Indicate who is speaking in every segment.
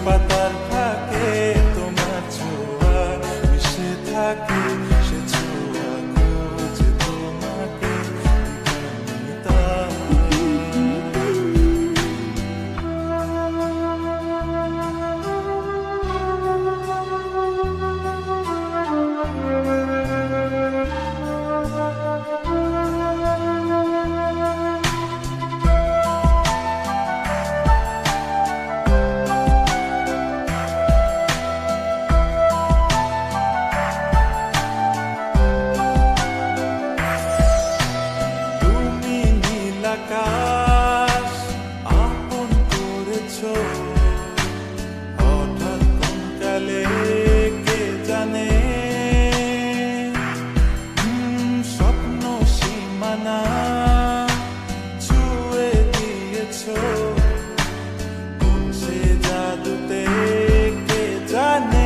Speaker 1: পাতার ফাঁকে তোমার ছোঁয়া মিশে থাকে, সে ছোঁয়া খোঁজে তোমাকে দিবানিতা। আকাশ আপন করেছো হঠাৎ কোন কালে কে জানে, স্বপ্ন সীমানা ছুঁয়ে দিয়েছো কোন সে জাদুতে কে জানে।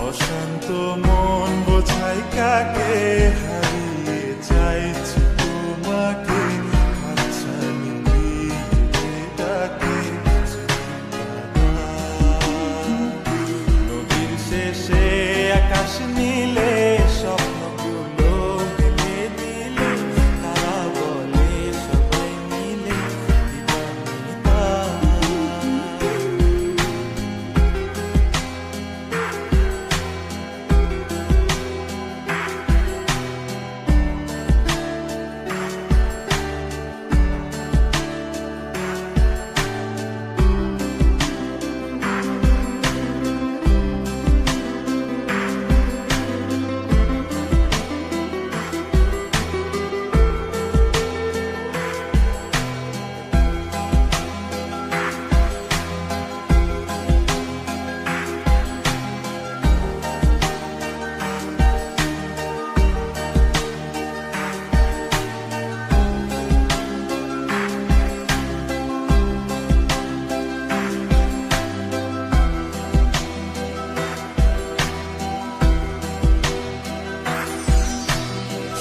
Speaker 1: অশান্ত মন বোঝাই কাকে, হারিয়ে চাইছি তোমাকে, হাতছানি দিয়ে ডাকে নদীর শেষে আকাশ নীলে স্বপ্নগুলো মিলে দিলে, তারা বলে সবাই মিলে দিবানিতা।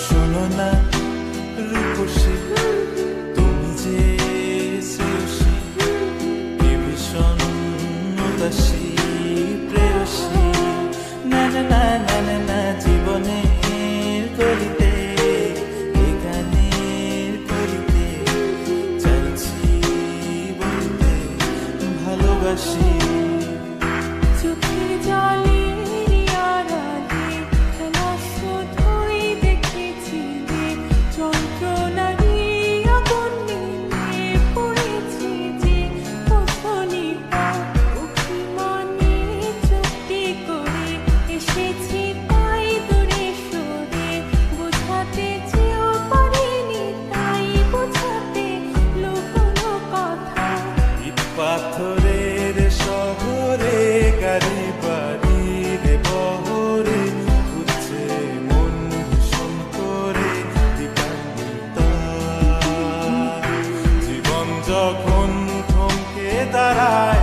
Speaker 1: শোনো না রূপসী, তুমি যে শ্রেয়সী, কে ভীষণ উদাসী প্রেয়সী, না না না না না না জীবনের গলিতে এ গানের কলিতে চাইছি বলতে ভালোবাসি।
Speaker 2: চোখের জলে
Speaker 1: পাথরের শহরে গাড়ি বাড়ির বহরে ঘুরছে মন ভীষণ করে দিবানিতা। জীবন যখন থমকে দাঁড়ায়